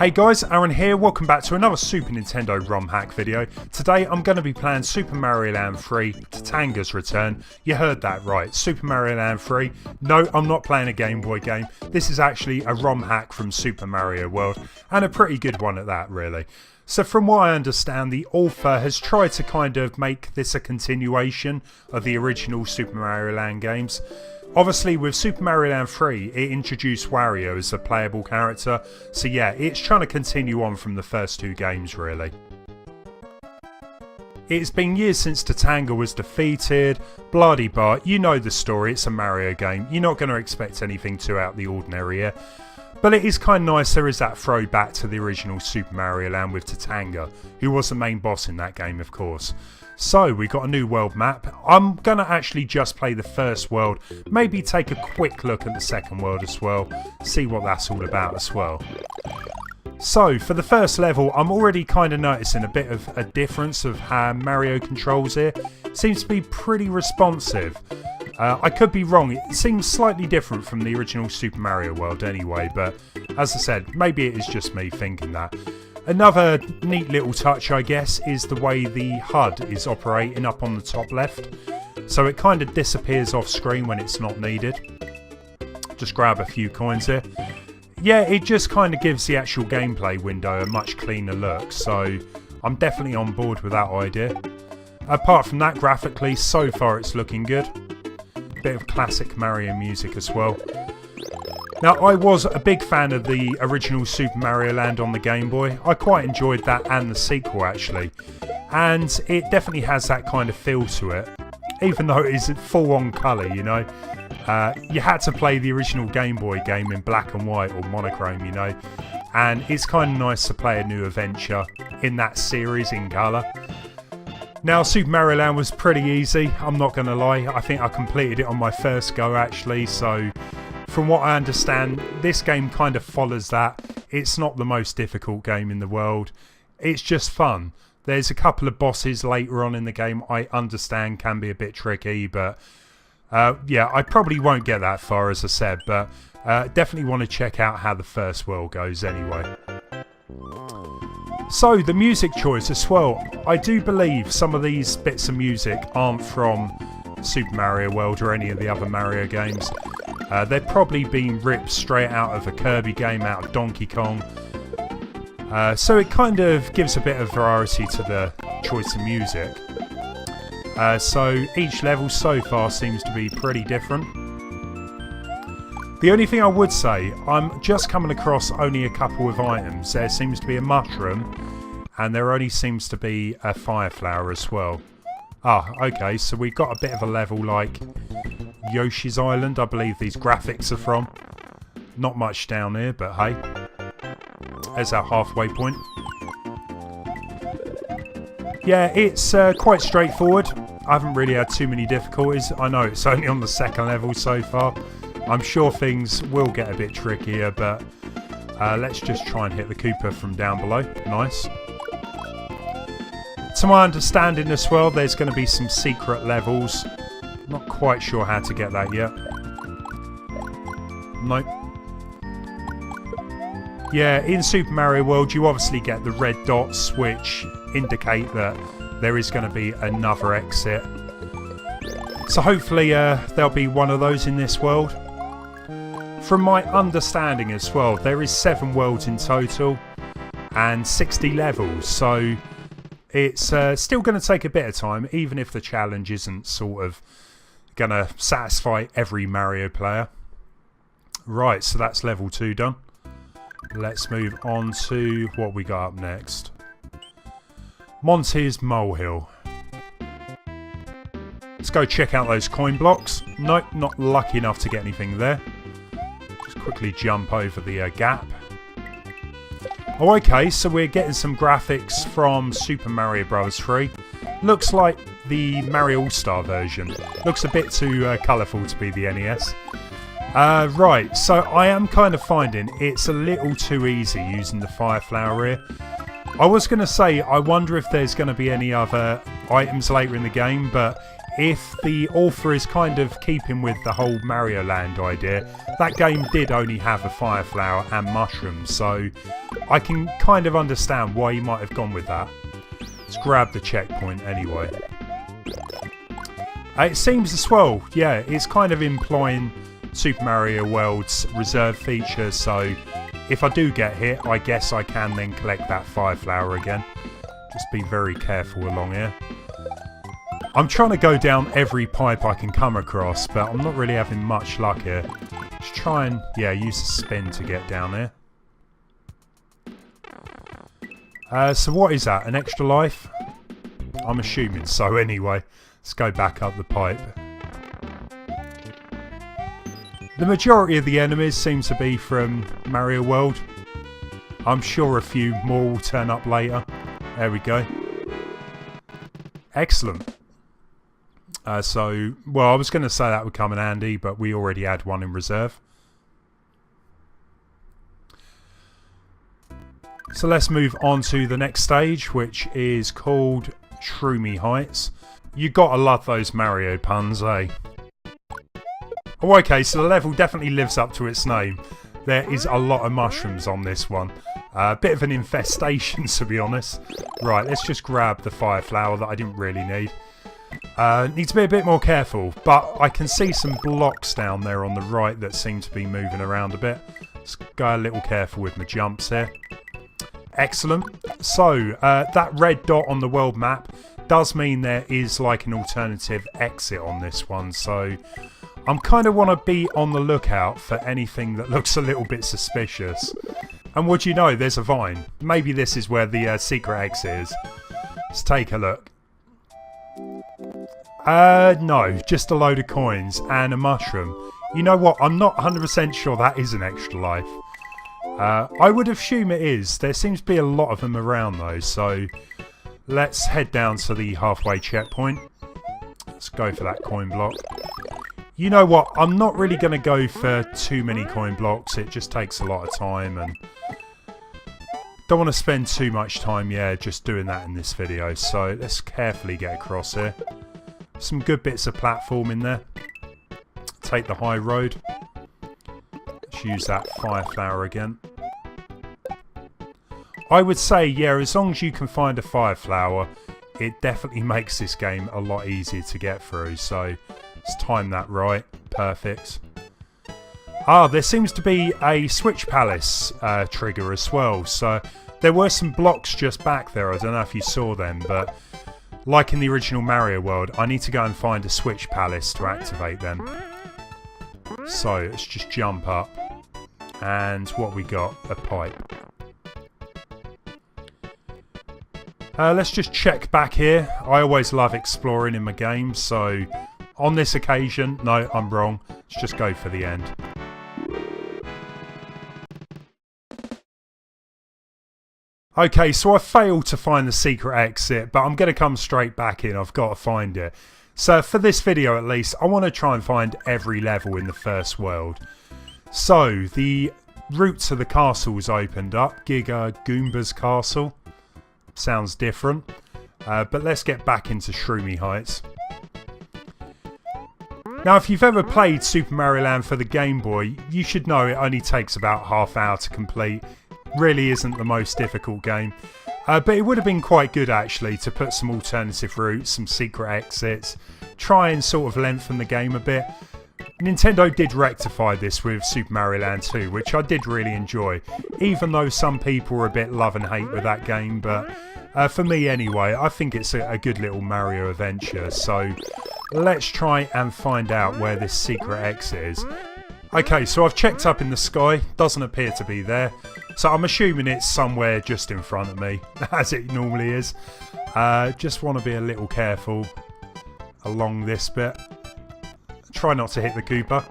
Hey guys, Aaron here, welcome back to another Super Nintendo ROM hack video. Today I'm going to be playing Super Mario Land 3, Tantanga's Return. You heard that right, Super Mario Land 3. No, I'm not playing a Game Boy game. This is actually a ROM hack from Super Mario World, and a pretty good one at that really. So from what I understand, the author has tried to kind of make this a continuation of the original Super Mario Land games. Obviously with Super Mario Land 3 it introduced Wario as a playable character, so yeah, it's trying to continue on from the first two games really. It's been years since Tantanga was defeated, blah-de-blah, you know the story, it's a Mario game, you're not going to expect anything too out of the ordinary here. But it is kind of nice there is that throwback to the original Super Mario Land with Tantanga, who was the main boss in that game of course. So we got a new world map. I'm going to actually just play the first world, maybe take a quick look at the second world as well, see what that's all about as well. So for the first level I'm already kind of noticing a bit of a difference of how Mario controls here. Seems to be pretty responsive. I could be wrong, it seems slightly different from the original Super Mario World anyway, but as I said, maybe it is just me thinking that. Another neat little touch I guess is the way the HUD is operating up on the top left. So it kind of disappears off screen when it's not needed. Just grab a few coins here. Yeah, it just kind of gives the actual gameplay window a much cleaner look, so I'm definitely on board with that idea. Apart from that, graphically, so far it's looking good. Bit of classic Mario music as well. Now, I was a big fan of the original Super Mario Land on the Game Boy. I quite enjoyed that and the sequel actually. And it definitely has that kind of feel to it. Even though it isn't full on colour, you know. You had to play the original Game Boy game in black and white or monochrome, you know. And it's kind of nice to play a new adventure in that series in colour. Now, Super Mario Land was pretty easy, I'm not going to lie. I think I completed it on my first go actually, so from what I understand, this game kind of follows that. It's not the most difficult game in the world, it's just fun. There's a couple of bosses later on in the game I understand can be a bit tricky, but yeah, I probably won't get that far as I said, but definitely want to check out how the first world goes anyway. So, the music choice as well. I do believe some of these bits of music aren't from Super Mario World or any of the other Mario games. They're probably being ripped straight out of a Kirby game, out of Donkey Kong. So it kind of gives a bit of variety to the choice of music. So each level so far seems to be pretty different. The only thing I would say, I'm just coming across only a couple of items. There seems to be a mushroom, and there only seems to be a fire flower as well. Ah, okay, so we've got a bit of a level like Yoshi's Island, I believe these graphics are from. Not much down here, but hey. There's our halfway point. Yeah, it's quite straightforward. I haven't really had too many difficulties. I know it's only on the second level so far. I'm sure things will get a bit trickier, but let's just try and hit the Koopa from down below. Nice. To my understanding as well, there's going to be some secret levels. Not quite sure how to get that yet. Nope. Yeah, in Super Mario World you obviously get the red dots which indicate that there is going to be another exit. So hopefully there'll be one of those in this world. From my understanding as well, there is 7 worlds in total and 60 levels, so it's still going to take a bit of time, even if the challenge isn't sort of going to satisfy every Mario player. Right, so that's level 2 done. Let's move on to what we got up next. Monty's Molehill. Let's go check out those coin blocks. Nope, not lucky enough to get anything there. Just quickly jump over the gap. Oh, okay, so we're getting some graphics from Super Mario Bros. 3. Looks like the Mario All-Star version. Looks a bit too colourful to be the NES. Right, so I am kind of finding it's a little too easy using the fire flower here. I was going to say, I wonder if there's going to be any other items later in the game, but if the author is kind of keeping with the whole Mario Land idea, that game did only have a fire flower and mushrooms, so I can kind of understand why he might have gone with that. Let's grab the checkpoint anyway. It seems as well, yeah, it's kind of implying Super Mario World's reserve feature, so if I do get hit, I guess I can then collect that fire flower again. Just be very careful along here. I'm trying to go down every pipe I can come across, but I'm not really having much luck here. Just try and, yeah, use the spin to get down there. So what is that, an extra life? I'm assuming so anyway. Let's go back up the pipe. The majority of the enemies seem to be from Mario World. I'm sure a few more will turn up later. There we go. Excellent. Well, I was going to say that would come in handy, but we already had one in reserve. So let's move on to the next stage, which is called Shroomy Heights. You gotta love those Mario puns, eh? Oh, okay, so the level definitely lives up to its name. There is a lot of mushrooms on this one. A bit of an infestation, to be honest. Right, let's just grab the fire flower that I didn't really need. Need to be a bit more careful, but I can see some blocks down there on the right that seem to be moving around a bit. Let's go a little careful with my jumps here. Excellent. So, that red dot on the world map does mean there is like an alternative exit on this one, so I'm kind of want to be on the lookout for anything that looks a little bit suspicious. And would you know, there's a vine. Maybe this is where the secret exit is. Let's take a look. No, just a load of coins and a mushroom. You know what, I'm not 100% sure that is an extra life. I would assume it is. There seems to be a lot of them around though, so let's head down to the halfway checkpoint. Let's go for that coin block. You know what, I'm not really going to go for too many coin blocks. It just takes a lot of time and don't want to spend too much time, just doing that in this video. So let's carefully get across here. Some good bits of platform in there. Take the high road. Let's use that fire flower again. I would say, as long as you can find a fire flower, it definitely makes this game a lot easier to get through. So let's time that right. Perfect. There seems to be a Switch Palace trigger as well. So there were some blocks just back there. I don't know if you saw them, but like in the original Mario World, I need to go and find a Switch Palace to activate them. So let's just jump up. And what we got? A pipe. Let's just check back here. I always love exploring in my games, so on this occasion, no, I'm wrong. Let's just go for the end. Okay, so I failed to find the secret exit, but I'm going to come straight back in. I've got to find it. So for this video at least, I want to try and find every level in the first world. So the route to the castle was opened up. Giga Goomba's castle. Sounds different. But let's get back into Shroomy Heights. Now, if you've ever played Super Mario Land for the Game Boy, you should know it only takes about half hour to complete. Really isn't the most difficult game. But it would have been quite good actually to put some alternative routes, some secret exits, try and sort of lengthen the game a bit. Nintendo did rectify this with Super Mario Land 2, which I did really enjoy, even though some people were a bit love and hate with that game, but for me anyway, I think it's a good little Mario adventure, so let's try and find out where this secret exit is. Okay, so I've checked up in the sky, doesn't appear to be there, so I'm assuming it's somewhere just in front of me, as it normally is. Just want to be a little careful along this bit. Try not to hit the Koopa.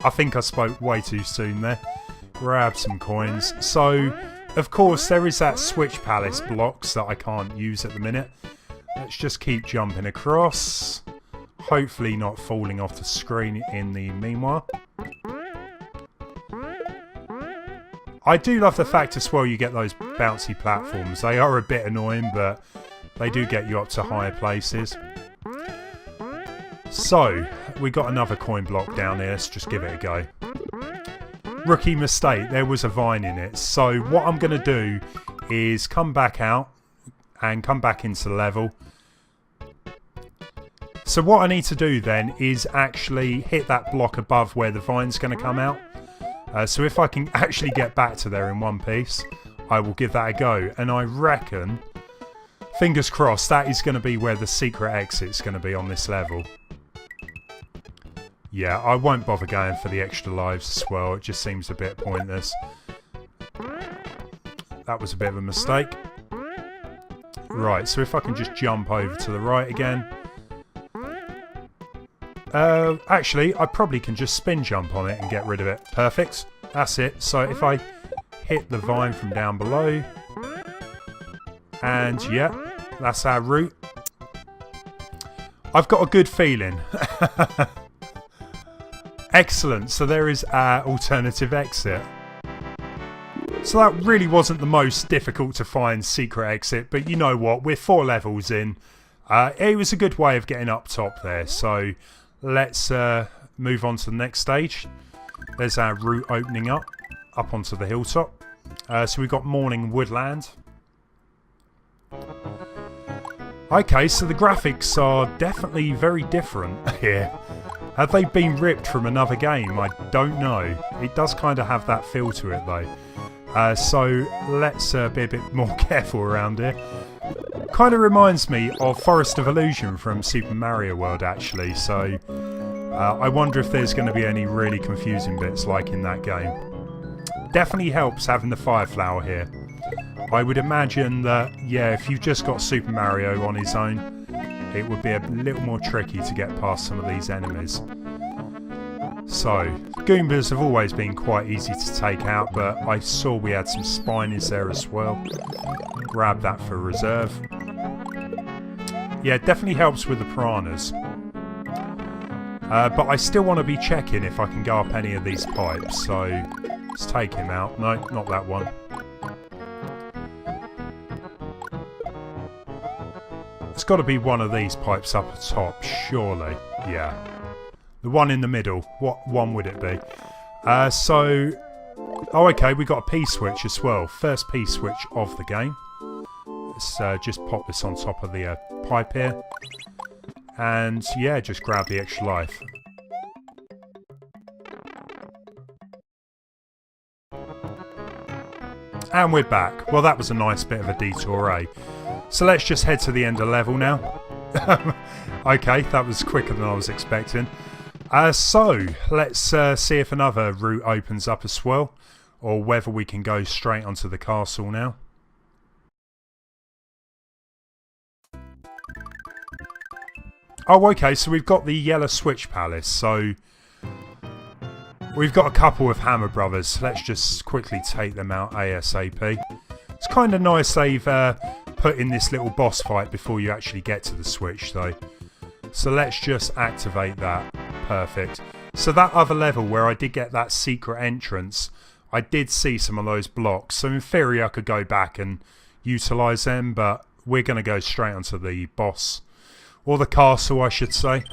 I think I spoke way too soon there. Grab some coins. So, of course, there is that Switch Palace blocks that I can't use at the minute. Let's just keep jumping across. Hopefully not falling off the screen in the meanwhile. I do love the fact as well you get those bouncy platforms. They are a bit annoying, but they do get you up to higher places. So, we got another coin block down here. Let's just give it a go. Rookie mistake. There was a vine in it. So, what I'm going to do is come back out and come back into the level. So, what I need to do then is actually hit that block above where the vine's going to come out. So, if I can actually get back to there in one piece, I will give that a go. And I reckon, fingers crossed, that is going to be where the secret exit's going to be on this level. Yeah, I won't bother going for the extra lives as well. It just seems a bit pointless. That was a bit of a mistake. Right, so if I can just jump over to the right again. Actually, I probably can just spin jump on it and get rid of it. Perfect. That's it. So if I hit the vine from down below. And yeah, that's our route. I've got a good feeling. Excellent, so there is our alternative exit. So that really wasn't the most difficult to find secret exit, but you know what, we're 4 levels in. It was a good way of getting up top there, so let's move on to the next stage. There's our route opening up onto the hilltop. So we've got Morning Woodland. Okay, so the graphics are definitely very different here. Have they been ripped from another game? I don't know. It does kind of have that feel to it though. So let's be a bit more careful around here. Kind of reminds me of Forest of Illusion from Super Mario World actually. So I wonder if there's going to be any really confusing bits like in that game. Definitely helps having the fire flower here. I would imagine that, yeah, if you've just got Super Mario on his own, it would be a little more tricky to get past some of these enemies. So, Goombas have always been quite easy to take out, but I saw we had some spinies there as well. Grab that for reserve. Yeah, it definitely helps with the piranhas. But I still want to be checking if I can go up any of these pipes, so let's take him out. No, not that one. It's got to be one of these pipes up at top, surely. Yeah. The one in the middle. What one would it be? Oh, okay, we got a P-switch as well. First P-switch of the game. Let's just pop this on top of the pipe here. And, yeah, just grab the extra life. And we're back. Well, that was a nice bit of a detour, eh? So let's just head to the end of the level now. Okay, that was quicker than I was expecting. So, let's see if another route opens up as well. Or whether we can go straight onto the castle now. Oh, okay, so we've got the Yellow Switch Palace. So, we've got a couple of Hammer Brothers. Let's just quickly take them out ASAP. It's kind of nice they've put in this little boss fight before you actually get to the switch though. So let's just activate that. Perfect. So that other level where I did get that secret entrance, I did see some of those blocks. So in theory I could go back and utilise them, but we're going to go straight onto the boss. Or the castle, I should say.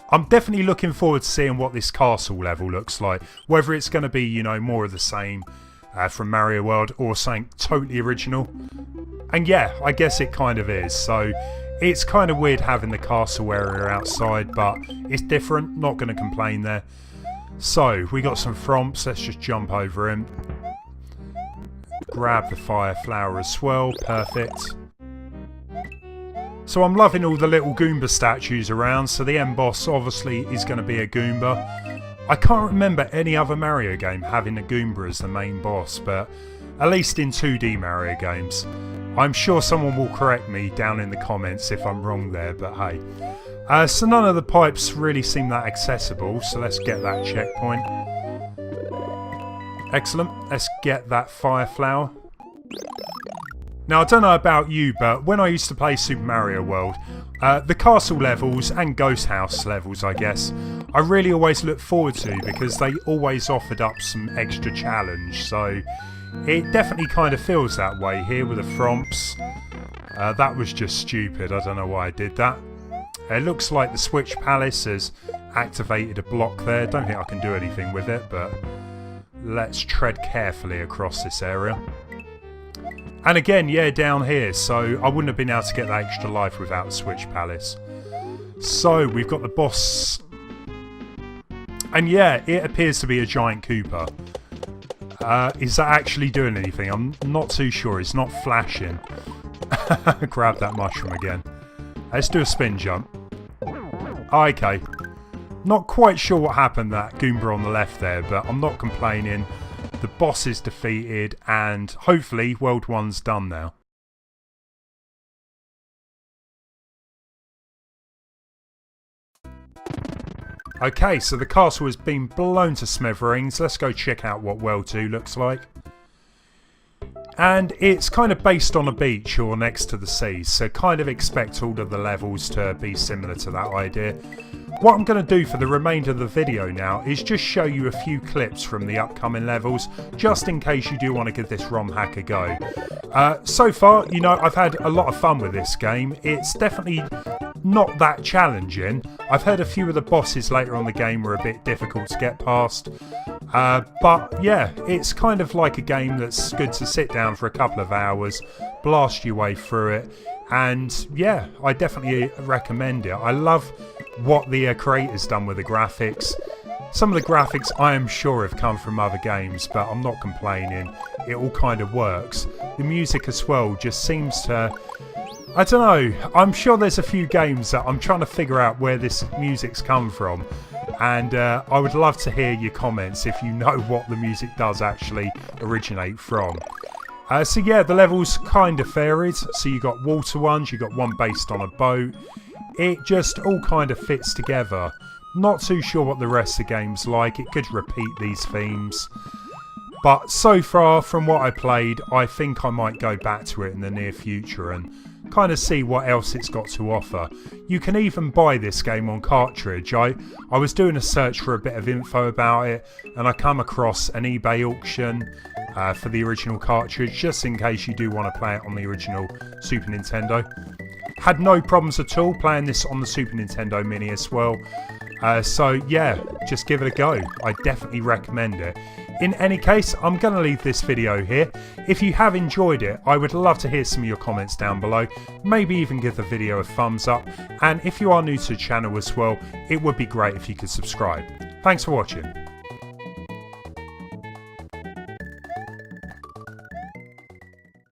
I'm definitely looking forward to seeing what this castle level looks like. Whether it's going to be, you know, more of the same from Mario World or something totally original. And yeah, I guess it kind of is. So it's kind of weird having the castle area outside, but it's different. Not going to complain there. So we got some Fromps. Let's just jump over him. Grab the fire flower as well. Perfect. So I'm loving all the little Goomba statues around. So the end boss obviously is going to be a Goomba. I can't remember any other Mario game having a Goomba as the main boss, but at least in 2D Mario games. I'm sure someone will correct me down in the comments if I'm wrong there, but hey. So none of the pipes really seem that accessible, so let's get that checkpoint. Excellent. Let's get that fire flower. Now, I don't know about you, but when I used to play Super Mario World, the castle levels and ghost house levels, I guess, I really always looked forward to because they always offered up some extra challenge. So, It definitely kind of feels that way here with the Fromps. That was just stupid, I don't know why I did that. It looks like the Switch Palace has activated a block there. Don't think I can do anything with it, but let's tread carefully across this area. And again, yeah, down here, so I wouldn't have been able to get that extra life without the Switch Palace. So, we've got the boss. And yeah, it appears to be a giant Koopa. Is that actually doing anything? I'm not too sure. It's not flashing. Grab that mushroom again. Let's do a spin jump. Okay. Not quite sure what happened, that Goomba on the left there, but I'm not complaining. The boss is defeated and hopefully World 1's done now. Okay, so the castle has been blown to smithereens. Let's go check out what World 2 looks like. And it's kind of based on a beach or next to the sea, so kind of expect all of the levels to be similar to that idea. What I'm going to do for the remainder of the video now is just show you a few clips from the upcoming levels, just in case you do want to give this ROM hack a go. So far, you know, I've had a lot of fun with this game. It's definitely not that challenging. I've heard a few of the bosses later on the game were a bit difficult to get past. But yeah, it's kind of like a game that's good to sit down for a couple of hours, blast your way through it, and yeah, I definitely recommend it. I love what the creator's done with the graphics. Some of the graphics I am sure have come from other games, but I'm not complaining. It all kind of works. The music as well just seems to... I don't know, I'm sure there's a few games that I'm trying to figure out where this music's come from, and I would love to hear your comments if you know what the music does actually originate from. So yeah, the levels kind of varied. So you got water ones, you got one based on a boat. It just all kind of fits together. Not too sure what the rest of the game's like. It could repeat these themes. But so far from what I played, I think I might go back to it in the near future and kind of see what else it's got to offer. You can even buy this game on cartridge. I was doing a search for a bit of info about it, and I come across an eBay auction for the original cartridge, just in case you do want to play it on the original Super Nintendo. Had no problems at all playing this on the Super Nintendo Mini as well. So yeah, just give it a go. I definitely recommend it. In any case, I'm going to leave this video here. If you have enjoyed it, I would love to hear some of your comments down below. Maybe even give the video a thumbs up. And if you are new to the channel as well, it would be great if you could subscribe. Thanks for watching.